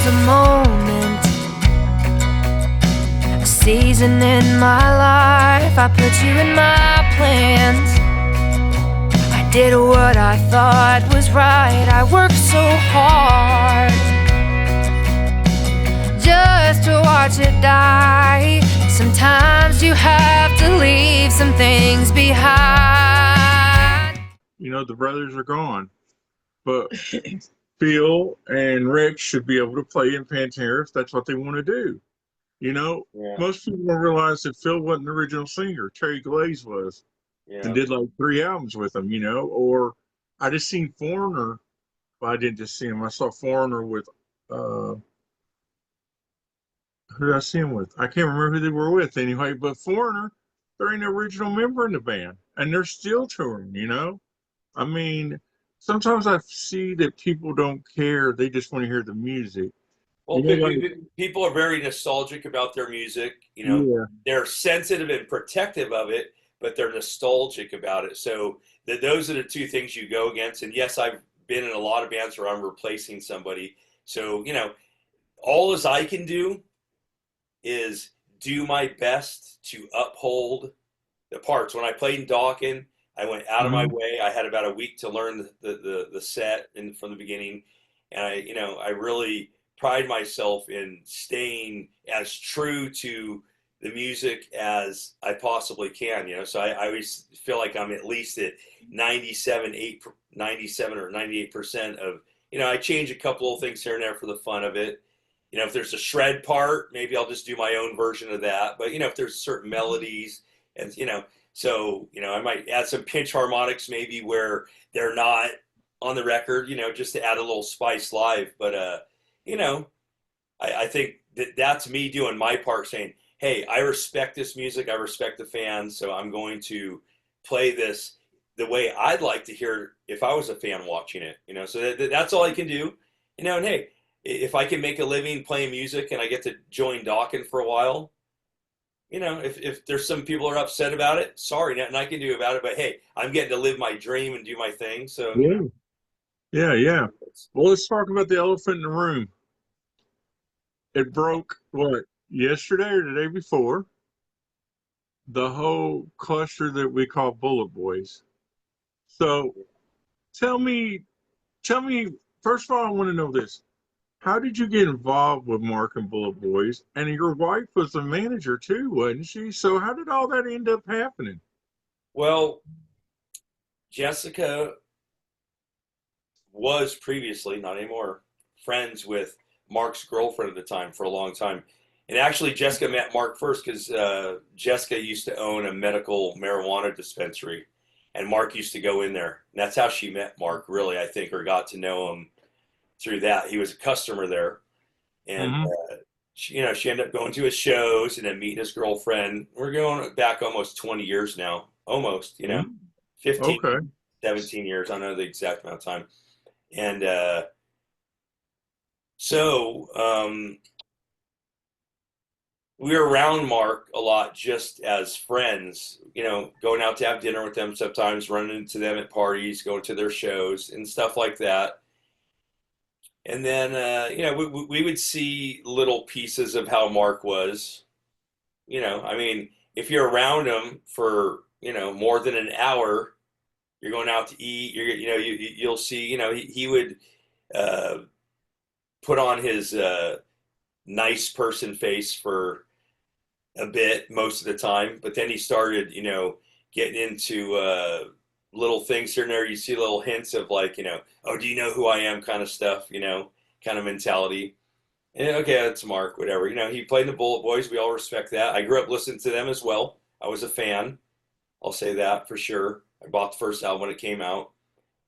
a moment, a season in my life. I put you in my plans. I did what I thought was right. I worked so hard just to watch it die. Sometimes you have to leave some things behind. You know, the brothers are gone, but Phil and Rick should be able to play in Pantera if that's what they want to do. You know, Yeah. most people don't realize that Phil wasn't the original singer. Terry Glaze was, and Yeah. did like 3 albums with him, you know. Or I just seen Foreigner. Well, I didn't just see him. I saw Foreigner with, who did I see him with? I can't remember who they were with anyway, but Foreigner, they're an original member in the band, and they're still touring, you know. I mean, sometimes I see that people don't care. They just want to hear the music. Well, You know, like, people are very nostalgic about their music. You know, yeah, they're sensitive and protective of it, but they're nostalgic about it. So those are the two things you go against. And yes, I've been in a lot of bands where I'm replacing somebody. So, you know, all as I can do is do my best to uphold the parts. When I played in Dokken, I went out of my way. I had about a week to learn the set from the beginning. And I really pride myself in staying as true to the music as I possibly can, you know. So I always feel like I'm at least at 97 or 98% of, you know, I change a couple of things here and there for the fun of it. You know, if there's a shred part, maybe I'll just do my own version of that. But, you know, if there's certain melodies and, you know, so, you know, I might add some pinch harmonics maybe where they're not on the record, you know, just to add a little spice live. But, you know, I think that's me doing my part, saying, hey, I respect this music. I respect the fans. So I'm going to play this the way I'd like to hear it if I was a fan watching it, you know. So that's all I can do, you know. And hey, if I can make a living playing music and I get to join Dokken for a while, you know, if there's some people are upset about it, sorry, nothing I can do about it. But hey, I'm getting to live my dream and do my thing. So, you know. yeah. Well, let's talk about the elephant in the room. It broke, what, yesterday or the day before? The whole cluster that we call Bulletboys. So tell me, first of all, I want to know this. How did you get involved with Mark and Bulletboys? And your wife was the manager too, wasn't she? So how did all that end up happening? Well, Jessica was previously, not anymore, friends with Mark's girlfriend at the time for a long time. And actually, Jessica met Mark first because Jessica used to own a medical marijuana dispensary, and Mark used to go in there. And that's how she met Mark, really, I think, or got to know him through that. He was a customer there. And, she ended up going to his shows and then meeting his girlfriend. We're going back almost 20 years now, almost, 15, Okay. 17 years. I don't know the exact amount of time. And so we were around Mark a lot just as friends, going out to have dinner with them sometimes, running into them at parties, going to their shows and stuff like that. And then, we would see little pieces of how Mark was. If you're around him for, more than an hour, you're going out to eat, you'll see, he would put on his nice person face for a bit most of the time, but then he started, getting into little things here and there. You see little hints of like, oh, do you know who I am kind of stuff, kind of mentality. And okay, that's Mark, whatever. He played in the Bulletboys. We all respect that. I grew up listening to them as well. I was a fan. I'll say that for sure. I bought the first album when it came out.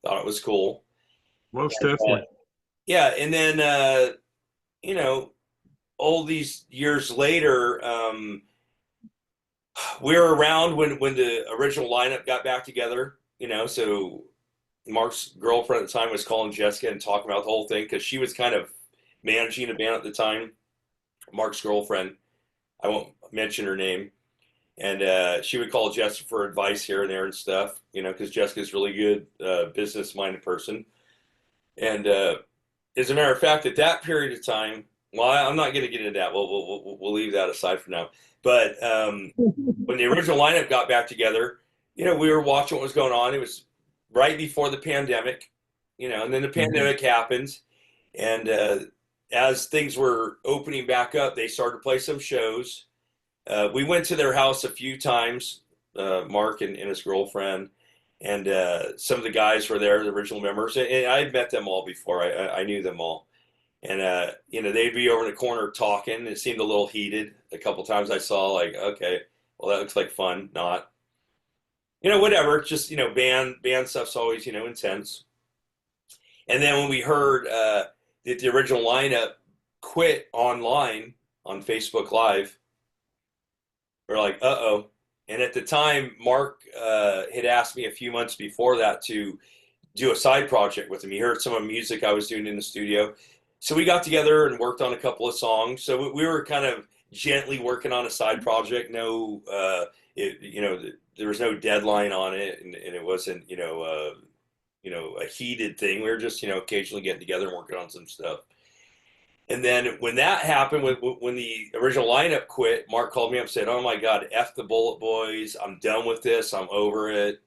Thought it was cool. Most definitely. Yeah, and then, all these years later, we were around when the original lineup got back together, so Mark's girlfriend at the time was calling Jessica and talking about the whole thing because she was kind of managing a band at the time. Mark's girlfriend, I won't mention her name, and she would call Jessica for advice here and there and stuff, because Jessica's really good, business-minded person. And as a matter of fact, at that period of time, Well, I'm not going to get into that. We'll leave that aside for now. But when the original lineup got back together, we were watching what was going on. It was right before the pandemic, and then the pandemic happened. And as things were opening back up, they started to play some shows. We went to their house a few times, Mark and his girlfriend, and some of the guys were there, the original members. And I had met them all before. I knew them all. And, they'd be over in the corner talking. It seemed a little heated. A couple times I saw, like, okay, well, that looks like fun. Not, whatever. Just, band stuff's always, intense. And then when we heard that the original lineup quit online on Facebook Live, we're like, uh-oh. And at the time, Mark had asked me a few months before that to do a side project with him. He heard some of the music I was doing in the studio. So we got together and worked on a couple of songs. So we were kind of gently working on a side project. No, there was no deadline on it, and it wasn't, a heated thing. We were just, occasionally getting together and working on some stuff. And then when that happened, when the original lineup quit, Mark called me up and said, "Oh my God, F the Bulletboys. I'm done with this. I'm over it."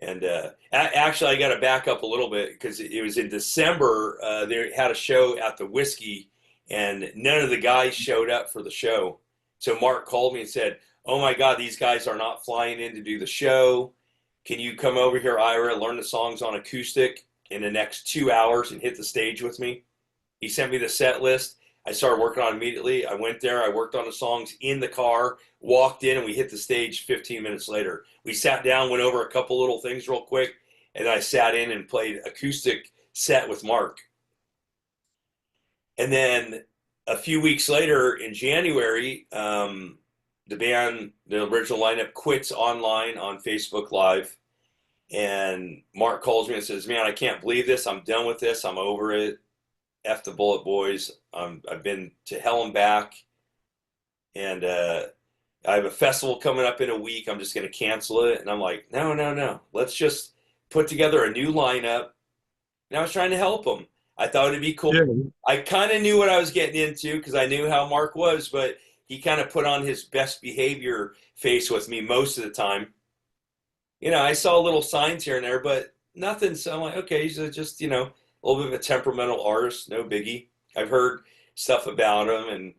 And actually, I got to back up a little bit because it was in December. They had a show at the Whiskey, and none of the guys showed up for the show. So Mark called me and said, "Oh my God, these guys are not flying in to do the show. Can you come over here, Ira, learn the songs on acoustic in the next 2 hours and hit the stage with me?" He sent me the set list. I started working on it immediately. I went there. I worked on the songs in the car, walked in, and we hit the stage 15 minutes later. We sat down, went over a couple little things real quick, and I sat in and played acoustic set with Mark. And then a few weeks later in January, the band, the original lineup, quits online on Facebook Live. And Mark calls me and says, "Man, I can't believe this. I'm done with this. I'm over it. F the Bulletboys. I've been to hell and back. And I have a festival coming up in a week. I'm just going to cancel it." And I'm like, no. Let's just put together a new lineup. And I was trying to help him. I thought it'd be cool. Yeah. I kind of knew what I was getting into because I knew how Mark was, but he kind of put on his best behavior face with me most of the time. I saw little signs here and there, but nothing. So I'm like, okay, he's just, a little bit of a temperamental artist, no biggie. I've heard stuff about him and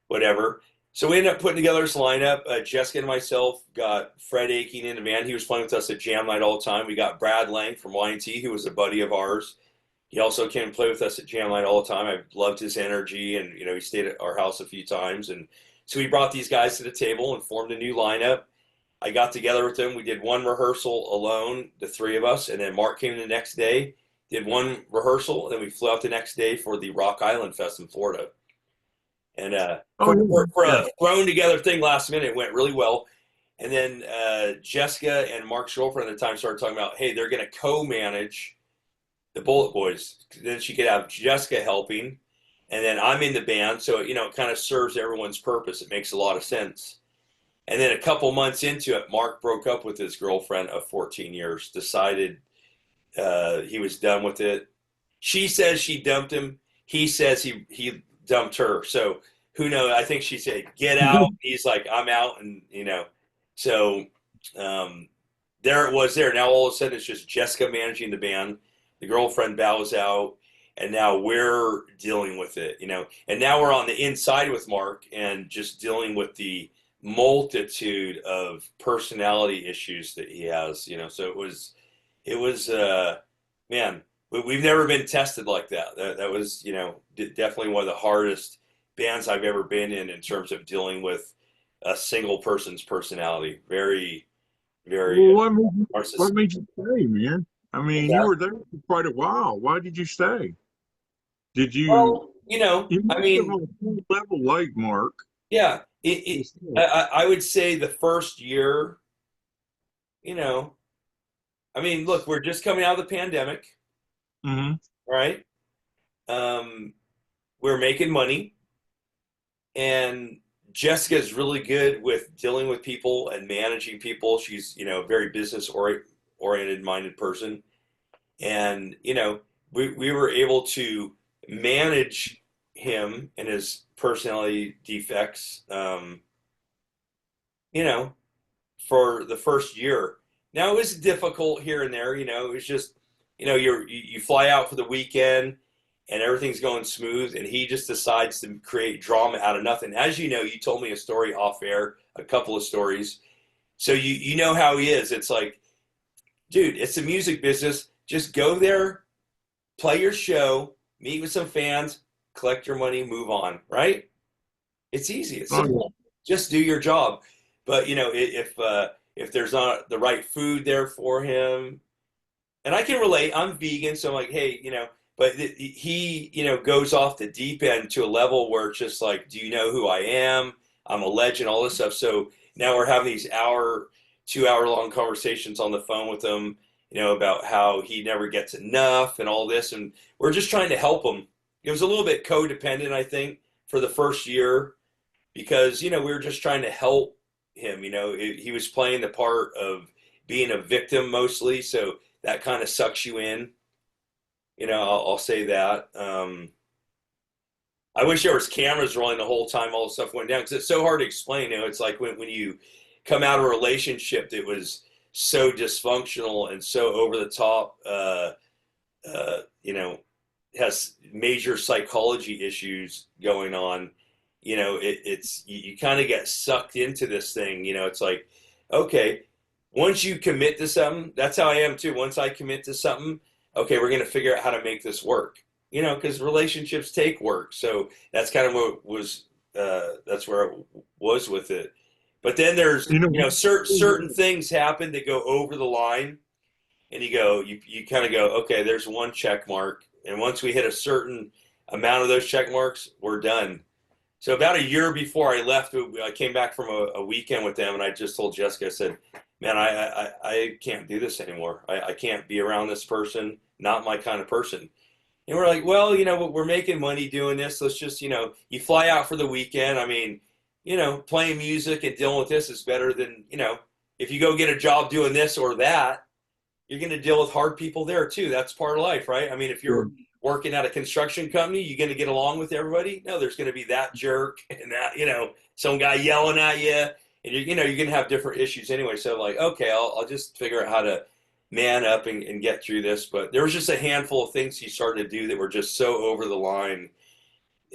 whatever. So we ended up putting together this lineup. Jessica and myself got Fred Aching in the band. He was playing with us at Jam Night all the time. We got Brad Lang from Y&T, who was a buddy of ours. He also came and played with us at Jam Night all the time. I loved his energy, and he stayed at our house a few times. And so we brought these guys to the table and formed a new lineup. I got together with them. We did one rehearsal alone, the three of us, and then Mark came the next day, did one rehearsal, and then we flew out the next day for the Rock Island Fest in Florida. And for a thrown together thing last minute, it went really well. And then Jessica and Mark's girlfriend at the time started talking about, hey, they're going to co-manage the Bulletboys. Then she could have Jessica helping, and then I'm in the band, so it kind of serves everyone's purpose. It makes a lot of sense. And then a couple months into it, Mark broke up with his girlfriend of 14 years, decided he was done with it. She says she dumped him. He says he dumped her. So who knows? I think she said, "Get out." He's like, "I'm out." And, so there it was there. Now all of a sudden it's just Jessica managing the band. The girlfriend bows out. And now we're dealing with it, And now we're on the inside with Mark and just dealing with the multitude of personality issues that he has, So it was man, we've never been tested like that. That was, definitely one of the hardest bands I've ever been in terms of dealing with a single person's personality. Very, very. Well, what made you stay, man? I mean, you were there for quite a while. Why did you stay? Did you? Well, I mean, on a level like Mark. Yeah. I would say the first year, I mean, look, we're just coming out of the pandemic, right? We're making money, and Jessica's really good with dealing with people and managing people. She's, a very business-oriented minded person. And, we were able to manage him and his personality defects, you know, for the first year. Now it was difficult here and there, you know, it was just, you know, you fly out for the weekend and everything's going smooth, and he just decides to create drama out of nothing. As you know, you told me a story off air, a couple of stories. So you know how he is. It's like, dude, it's the music business. Just go there, play your show, meet with some fans, collect your money, move on, right? It's easy. It's simple. Just do your job. But, you know, if there's not the right food there for him, and I can relate, I'm vegan, so I'm like, hey, you know, but he, you know, goes off the deep end to a level where it's just like, do you know who I am? I'm a legend, all this stuff. So now we're having these 2 hour long conversations on the phone with him, you know, about how he never gets enough and all this. And we're just trying to help him. It was a little bit codependent, I think, for the first year because, you know, we were just trying to help him. You know, he was playing the part of being a victim mostly. So that kind of sucks you in. You know, I'll say that. I wish there was cameras rolling the whole time all the stuff went down because it's so hard to explain. You know, it's like when you come out of a relationship that was so dysfunctional and so over the top, you know, has major psychology issues going on. You know, it's you kind of get sucked into this thing. You know, it's like, okay, once you commit to something, that's how I am too. Once I commit to something, okay, we're going to figure out how to make this work. You know, because relationships take work. So that's kind of what was, that's where it was with it. But then there's, you know, certain things happen that go over the line, and you kind of go, okay, there's one check mark. And once we hit a certain amount of those check marks, we're done. So about a year before I left, I came back from a weekend with them, and I just told Jessica, I said, man, I can't do this anymore. I can't be around this person, not my kind of person. And we're like, well, you know, we're making money doing this. Let's just, you know, you fly out for the weekend. I mean, you know, playing music and dealing with this is better than, you know, if you go get a job doing this or that, you're going to deal with hard people there too. That's part of life, right? I mean, if you're working at a construction company, you're going to get along with everybody. No, there's going to be that jerk and that, you know, some guy yelling at you, and you know, you're going to have different issues anyway. So like, okay, I'll just figure out how to man up and get through this. But there was just a handful of things he started to do that were just so over the line,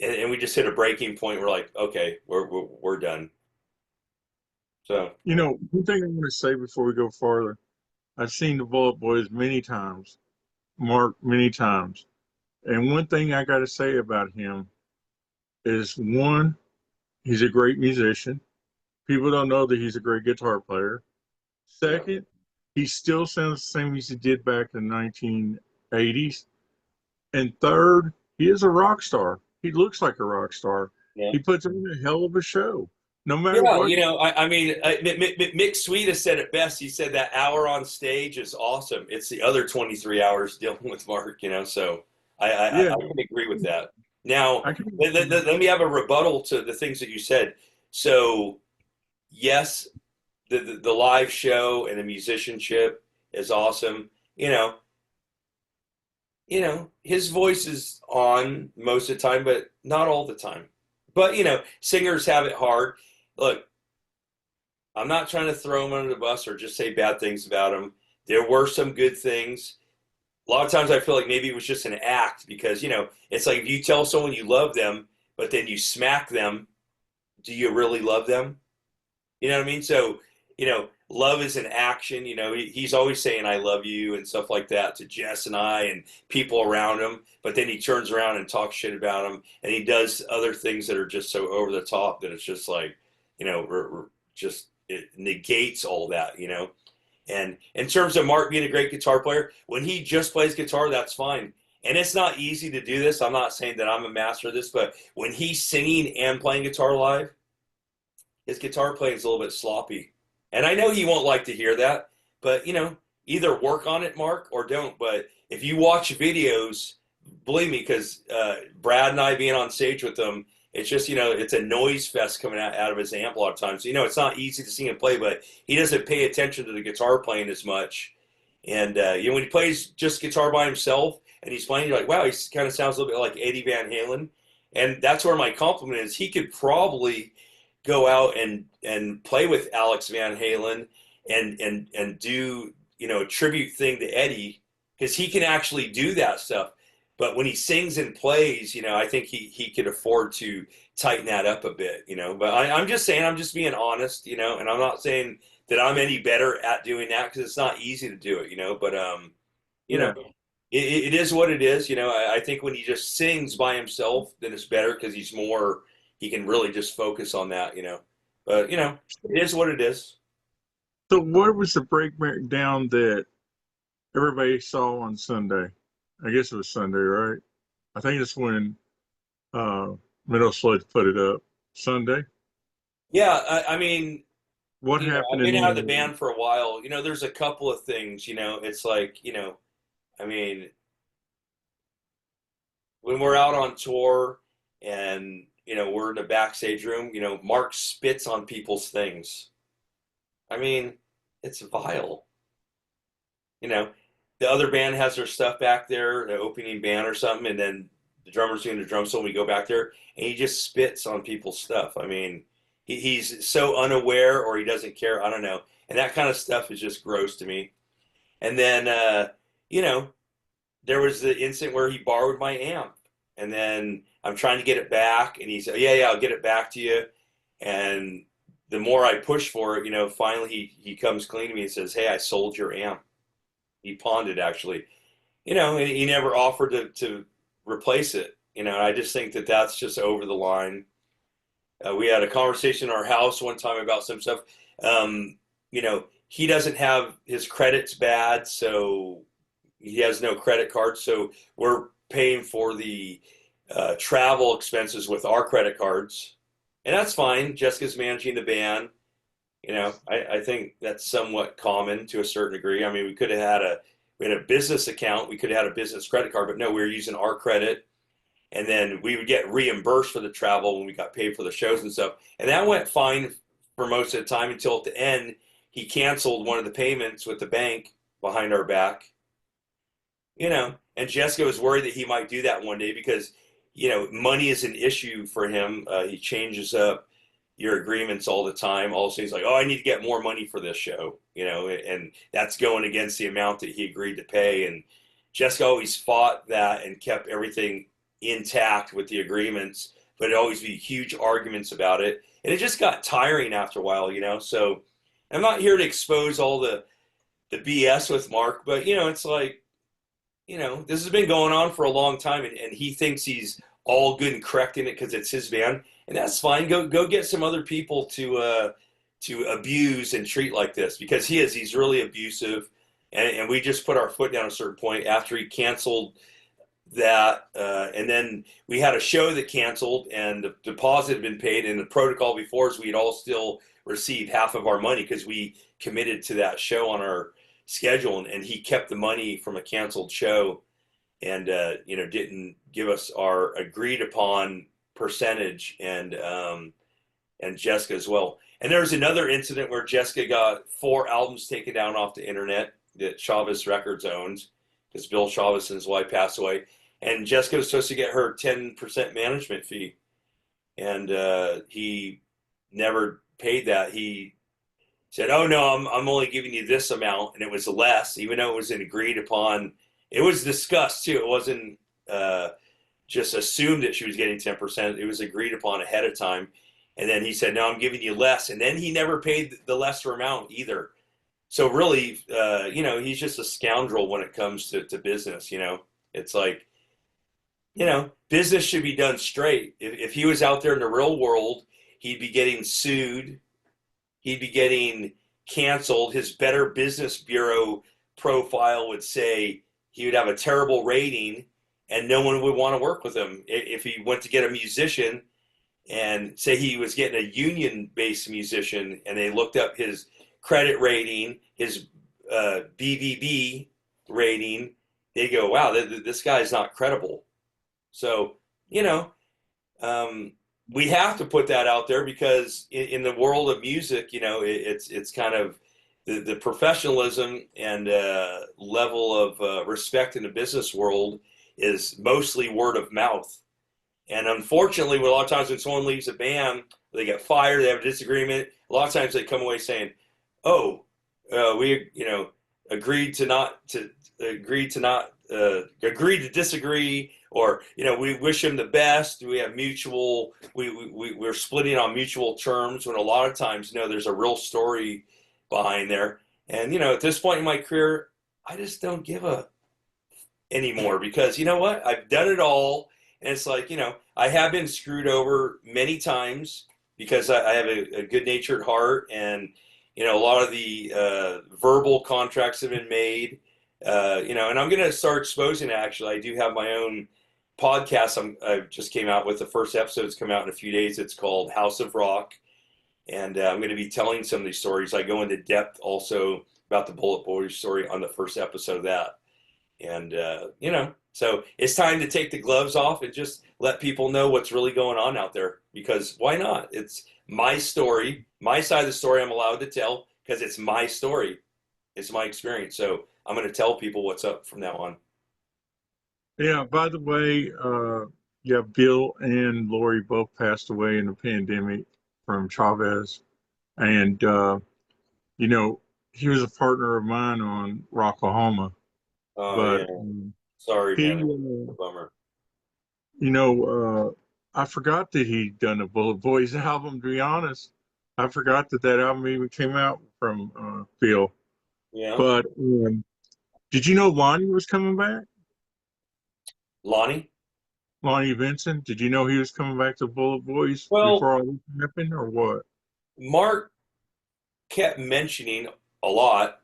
and we just hit a breaking point. We're like, okay, we're done. So, you know, one thing I want to say before we go farther, I've seen the Bulletboys many times, Mark many times, and one thing I got to say about him is, one, he's a great musician. People don't know that he's a great guitar player. Second, he still sounds the same as he did back in the 1980s. And third, he is a rock star. He looks like a rock star. Yeah. He puts on a hell of a show. No matter what. You know, I mean, Mick Sweet has said it best. He said that hour on stage is awesome. It's the other 23 hours dealing with Mark, you know, so I can agree with that. Now, let me have a rebuttal to the things that you said. So, yes, the live show and the musicianship is awesome. You know, his voice is on most of the time, but not all the time. But, you know, singers have it hard. Look, I'm not trying to throw him under the bus or just say bad things about him. There were some good things. A lot of times I feel like maybe it was just an act because, you know, it's like if you tell someone you love them, but then you smack them, do you really love them? You know what I mean? So, you know, love is an action. You know, he's always saying, I love you and stuff like that to Jess and I and people around him. But then he turns around and talks shit about him. And he does other things that are just so over the top that it's just like, you know, it negates all that, you know. And in terms of Mark being a great guitar player, when he just plays guitar, that's fine. And it's not easy to do this. I'm not saying that I'm a master of this, but when he's singing and playing guitar live, his guitar playing is a little bit sloppy. And I know he won't like to hear that, but, you know, either work on it, Mark, or don't. But if you watch videos, believe me, because Brad and I being on stage with them, it's just, you know, it's a noise fest coming out of his amp a lot of times. So, you know, it's not easy to see him play, but he doesn't pay attention to the guitar playing as much. And, you know, when he plays just guitar by himself and he's playing, you're like, wow, he kind of sounds a little bit like Eddie Van Halen. And that's where my compliment is. He could probably go out and play with Alex Van Halen and do, you know, a tribute thing to Eddie, because he can actually do that stuff. But when he sings and plays, you know, I think he could afford to tighten that up a bit, you know. But I'm just saying, I'm just being honest, you know, and I'm not saying that I'm any better at doing that, because it's not easy to do it, you know. But you know, it is what it is, you know. I think when he just sings by himself, then it's better, because he can really just focus on that, you know. But you know, it is what it is. So what was the breakdown that everybody saw on Sunday? I guess it was Sunday, right? I think it's when Metal Sludge put it up. Sunday? Yeah, I mean, What you know, happened I've in been the out of the end? band for a while. You know, there's a couple of things, you know, it's like, you know, I mean, when we're out on tour and, you know, we're in the backstage room, you know, Mark spits on people's things. I mean, it's vile. You know, the other band has their stuff back there, the opening band or something, and then the drummer's doing the drum solo, we go back there, and he just spits on people's stuff. I mean, he's so unaware, or he doesn't care. I don't know. And that kind of stuff is just gross to me. And then, you know, there was the incident where he borrowed my amp, and then I'm trying to get it back, and he said, "Yeah, I'll get it back to you." And the more I push for it, you know, finally he comes clean to me and says, "Hey, I sold your amp." He pawned it, actually. You know, and he never offered to replace it. You know, and I just think that that's just over the line. We had a conversation in our house one time about some stuff. You know, he doesn't have his credits bad, so he has no credit card. So we're paying for the travel expenses with our credit cards, and that's fine. Jessica's managing the band. You know, I think that's somewhat common to a certain degree. I mean, we had a business account, we could have had a business credit card, but no, we were using our credit, and then we would get reimbursed for the travel when we got paid for the shows and stuff. And that went fine for most of the time, until at the end he canceled one of the payments with the bank behind our back. You know, and Jessica was worried that he might do that one day, because, you know, money is an issue for him. He changes up your agreements all the time. All things like, oh, I need to get more money for this show, you know, and that's going against the amount that he agreed to pay. And Jessica always fought that and kept everything intact with the agreements, but it'd always be huge arguments about it. And it just got tiring after a while, you know. So I'm not here to expose all the BS with Mark, but, you know, it's like, you know, this has been going on for a long time, and he thinks he's all good and correct in it because it's his band, and that's fine. Go get some other people to abuse and treat like this, because he's really abusive, and we just put our foot down at a certain point after he canceled that, and then we had a show that canceled, and the deposit had been paid, and the protocol before is we'd all still receive half of our money because we committed to that show on our schedule, and he kept the money from a canceled show, and you know, didn't give us our agreed upon percentage, and Jessica as well. And there was another incident where Jessica got 4 albums taken down off the internet that Chavez Records owns, because Bill Chavez and his wife passed away, and Jessica was supposed to get her 10% management fee, and he never paid that. He said, "Oh no, I'm only giving you this amount," and it was less, even though it was an agreed upon. It was discussed too. It wasn't just assumed that she was getting 10%. It was agreed upon ahead of time. And then he said, "No, I'm giving you less," and then he never paid the lesser amount either. So really, you know, he's just a scoundrel when it comes to business. You know, it's like, you know, business should be done straight. If he was out there in the real world, he'd be getting sued. He'd be getting canceled. His Better Business Bureau profile would say he would have a terrible rating, and no one would want to work with him. If he went to get a musician, and say he was getting a union-based musician, and they looked up his credit rating, his BBB rating, they go, "Wow, this guy's not credible." So, you know, we have to put that out there, because in the world of music, you know, it's kind of the professionalism and level of respect in the business world is mostly word of mouth. And unfortunately, a lot of times when someone leaves a band, they get fired, they have a disagreement. A lot of times they come away saying, "Oh, we, agreed to not to agreed to not agreed to disagree," or we wish him the best. We have mutual. We're splitting on mutual terms. When a lot of times, there's a real story behind there. And at this point in my career, I just don't give a anymore, because you know what? I've done it all. And it's like, I have been screwed over many times because I have a good-natured heart, and a lot of the verbal contracts have been made. And I'm going to start exposing it. Actually, I do have my own podcast. I just came out with the first episode's come out in a few days. It's called House of Rock, and I'm going to be telling some of these stories. I go into depth also about the Bulletboys story on the first episode of that, and so it's time to take the gloves off and just let people know what's really going on out there, because why not? It's my story, my side of the story I'm allowed to tell, because it's my story. It's my experience. So I'm going to tell people what's up from now on. Yeah, by the way, Bill and Lori both passed away in the pandemic from Chavez. And, he was a partner of mine on Rocklahoma. Oh, But yeah. Sorry, man. Bummer. I forgot that he'd done a Bulletboys album, to be honest. I forgot that album even came out from Phil. Yeah. But did you know Lonnie was coming back? Lonnie Vincent? Did you know he was coming back to Bulletboys before all this happened, or what? Mark kept mentioning a lot,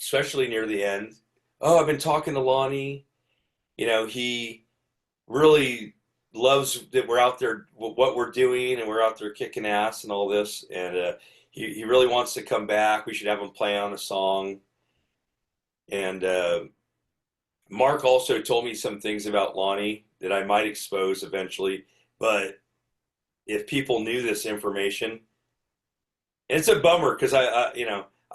especially near the end. Oh, I've been talking to Lonnie. He really loves that we're out there, what we're doing, and we're out there kicking ass and all this. And he really wants to come back. We should have him play on a song. And Mark also told me some things about Lonnie that I might expose eventually. But if people knew this information, and it's a bummer, because I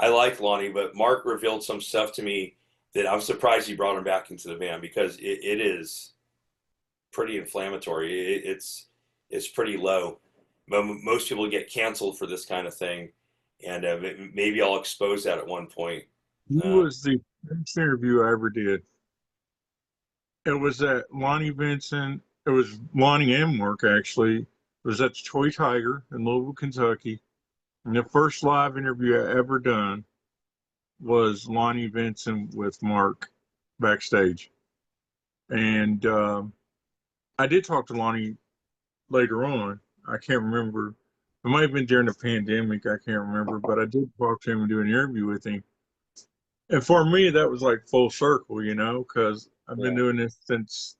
like Lonnie, but Mark revealed some stuff to me that I'm surprised he brought him back into the band, because it is pretty inflammatory. It's pretty low. Most people get canceled for this kind of thing, and maybe I'll expose that at one point. He was the first interview I ever did. It was at Lonnie Vincent. It was Lonnie and Mark, actually. It was at the Toy Tiger in Louisville, Kentucky. And the first live interview I ever done was Lonnie Vincent with Mark backstage. And I did talk to Lonnie later on. I can't remember. It might have been during the pandemic. I can't remember. But I did talk to him and do an interview with him. And for me, that was like full circle, because I've been doing this since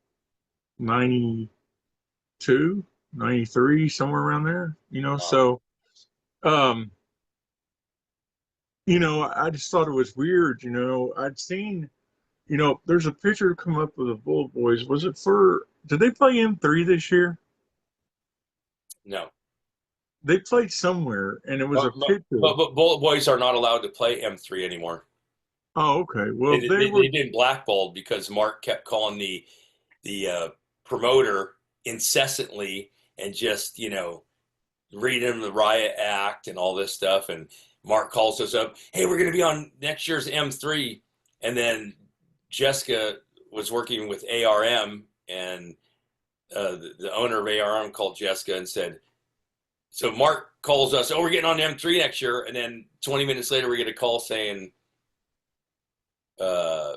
92, 93, somewhere around there, Wow. So, I just thought it was weird, I'd seen, there's a picture come up of the Bulletboys. Was it did they play M3 this year? No. They played somewhere, and it was a picture. But Bulletboys are not allowed to play M3 anymore. Oh, okay. Well, they've been blackballed because Mark kept calling the promoter incessantly and just reading him the riot act and all this stuff. And Mark calls us up, "Hey, we're going to be on next year's M3." And then Jessica was working with ARM, and the owner of ARM called Jessica and said, so Mark calls us, "Oh, we're getting on M3 next year." And then 20 minutes later, we get a call saying,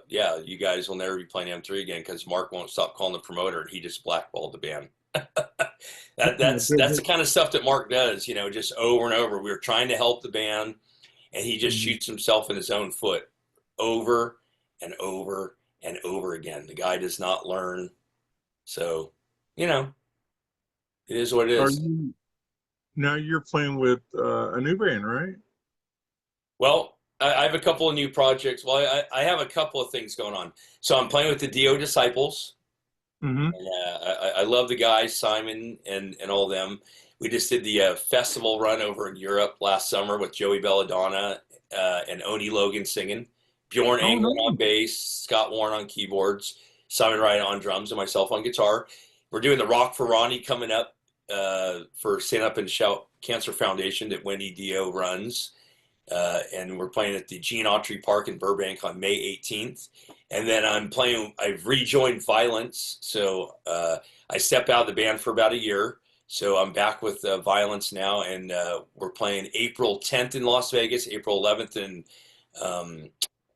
"Yeah, you guys will never be playing M3 again," because Mark won't stop calling the promoter, and he just blackballed the band. That's the kind of stuff that Mark does, just over and over. We were trying to help the band, and he just shoots himself in his own foot over and over and over again. The guy does not learn. So, it is what it is. Now you're playing with a new band, right? Well, I have a couple of new projects. Well, I have a couple of things going on. So I'm playing with the Dio Disciples. Mm-hmm. And, I love the guys, Simon and all of them. We just did the festival run over in Europe last summer with Joey Belladonna and Oni Logan singing. Bjorn England on bass, Scott Warren on keyboards, Simon Wright on drums, and myself on guitar. we're doing the Rock for Ronnie coming up for Stand Up and Shout Cancer Foundation that Wendy Dio runs. And we're playing at the Gene Autry Park in Burbank on May 18th. And then I've rejoined Vio-lence. So I stepped out of the band for about a year. So I'm back with Vio-lence now. And we're playing April 10th in Las Vegas, April 11th in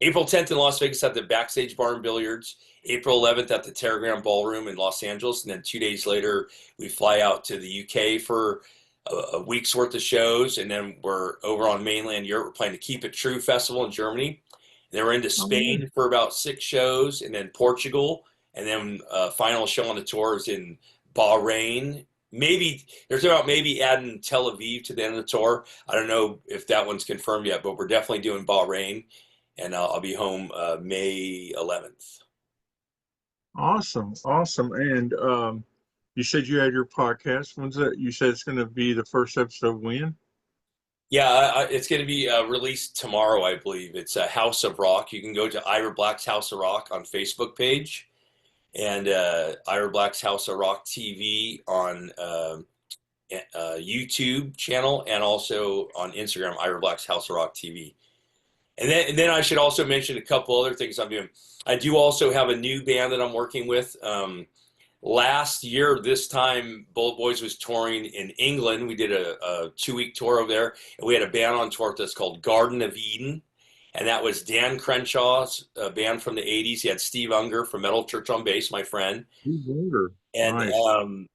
April 10th in Las Vegas at the Backstage Bar and Billiards, April 11th at the Terragram Ballroom in Los Angeles, and then 2 days later we fly out to the UK for a week's worth of shows, and then we're over on mainland Europe. We're playing the Keep It True Festival in Germany. And then we're into Spain for about 6 shows, and then Portugal, and then final show on the tour is in Bahrain. Maybe adding Tel Aviv to the end of the tour. I don't know if that one's confirmed yet, but we're definitely doing Bahrain, and I'll be home May 11th. Awesome. And you said you had your podcast. When's that? You said it's going to be the first episode when? Yeah, it's going to be released tomorrow, I believe. It's a House of Rock. You can go to Ira Black's House of Rock on Facebook page, and Ira Black's House of Rock TV on YouTube channel, and also on Instagram, Ira Black's House of Rock TV. And then I should also mention a couple other things I'm doing. I do also have a new band that I'm working with. Last year, this time, Bulletboys was touring in England. We did a 2-week tour over there, and we had a band on tour that's called Garden of Eden, and that was Dan Crenshaw's band from the 80s. He had Steve Unger from Metal Church on bass, my friend. Steve Unger. And nice.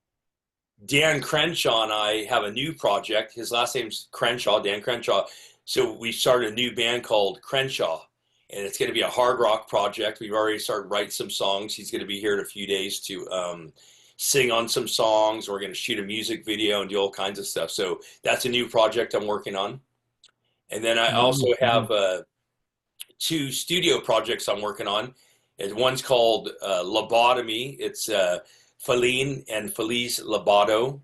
Dan Crenshaw and I have a new project. His last name's Crenshaw, Dan Crenshaw. So we started a new band called Crenshaw, and it's going to be a hard rock project. We've already started writing some songs. He's going to be here in a few days to sing on some songs. We're going to shoot a music video and do all kinds of stuff. So that's a new project I'm working on. And then I also have 2 studio projects I'm working on. And one's called Lobotomy. It's Feline and Felice Lobato.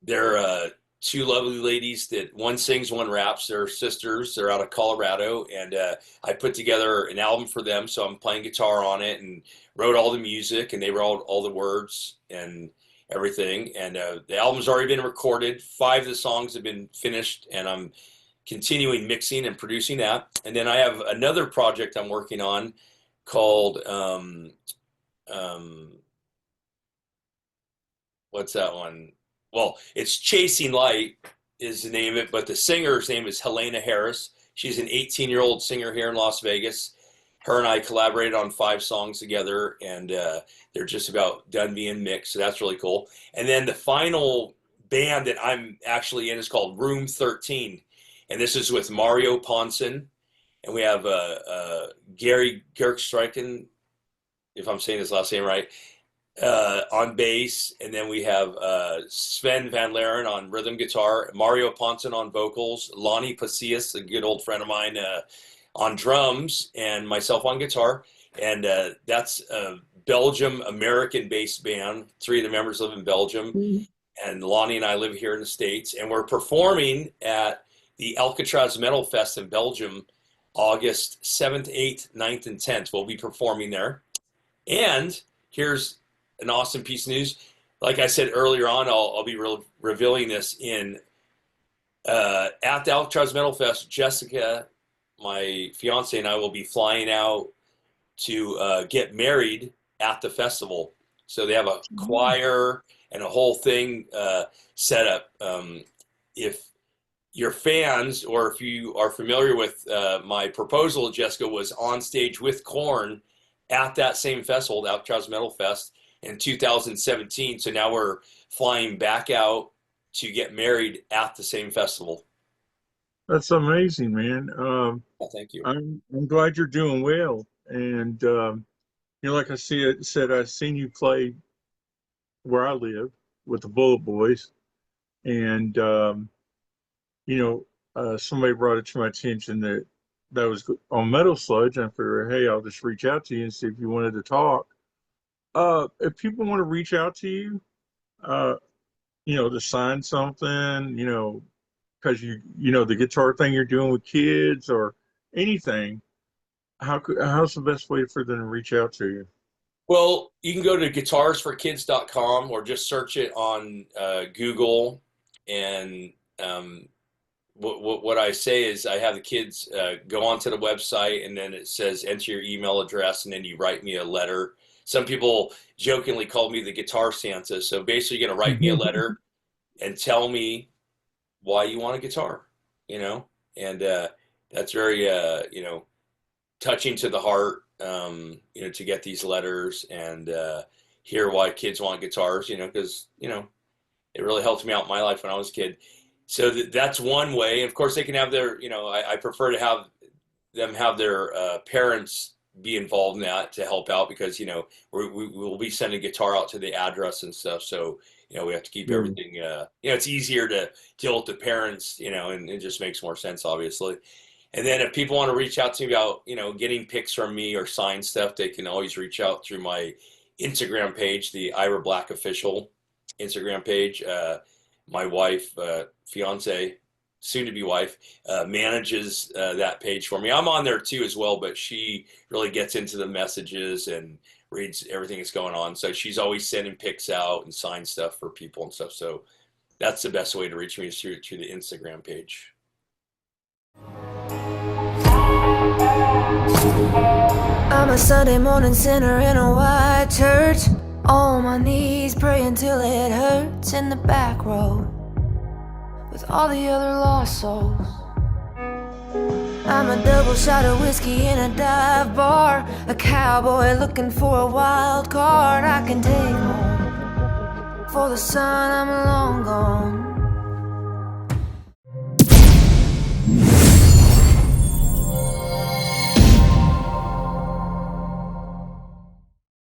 They're 2 lovely ladies that one sings, one raps. They're sisters. They're out of Colorado, and I put together an album for them. So I'm playing guitar on it and wrote all the music, and they wrote all the words and everything. And the album's already been recorded. 5 of the songs have been finished, and I'm continuing mixing and producing that. And then I have another project I'm working on called what's that one? Well, it's Chasing Light is the name of it, but the singer's name is Helena Harris. She's an 18-year-old singer here in Las Vegas. Her and I collaborated on 5 songs together, and they're just about done being mixed, so that's really cool. And then the final band that I'm actually in is called Room 13, and this is with Mario Ponson, and we have Gary Gerkstreichen, if I'm saying his last name right, on bass, and then we have Sven Van Laren on rhythm guitar, Mario Ponson on vocals, Lonnie Pasillas, a good old friend of mine, on drums, and myself on guitar. And that's a Belgium-American-based band. 3 of the members live in Belgium, and Lonnie and I live here in the States. And we're performing at the Alcatraz Metal Fest in Belgium, August 7th, 8th, 9th, and 10th. We'll be performing there. And here's an awesome piece of news. Like I said earlier on, I'll be revealing this in at the Alcatraz Metal Fest. Jessica, my fiance, and I will be flying out to get married at the festival. So they have a choir and a whole thing set up. If you're fans, or if you are familiar with my proposal, Jessica was on stage with Korn at that same festival, the Alcatraz Metal Fest, in 2017. So now we're flying back out to get married at the same festival. That's amazing, man. Well, thank you. I'm glad you're doing well. And like I said, I've seen you play where I live with the Bulletboys, and somebody brought it to my attention that was on Metal Sludge, and I figured, hey, I'll just reach out to you and see if you wanted to talk. If people want to reach out to you, to sign something, because the guitar thing you're doing with kids or anything, how's the best way for them to reach out to you? Well, you can go to guitarsforkids.com or just search it on Google. And what I say is I have the kids go onto the website, and then it says enter your email address, and then you write me a letter. Some people jokingly call me the Guitar Santa. So basically, you're going to write me a letter and tell me why you want a guitar, and that's very, touching to the heart, to get these letters and hear why kids want guitars, because, it really helped me out in my life when I was a kid. So that's one way. And of course, they can have their, I prefer to have them have their parents be involved in that to help out because, we will be sending guitar out to the address and stuff. So, we have to keep everything, it's easier to deal with the parents, and it just makes more sense, obviously. And then if people want to reach out to me about, getting pics from me or signed stuff, they can always reach out through my Instagram page, the Ira Black official Instagram page. My wife, fiance, soon to be wife, manages that page for me. I'm on there too as well, but she really gets into the messages and reads everything that's going on. So she's always sending pics out and signed stuff for people and stuff. So that's the best way to reach me is through the Instagram page. I'm a Sunday morning sinner in a white church, on my knees praying till it hurts in the back row with all the other lost souls. I'm a double shot of whiskey in a dive bar, a cowboy looking for a wild card I can take home. For the sun I'm long gone.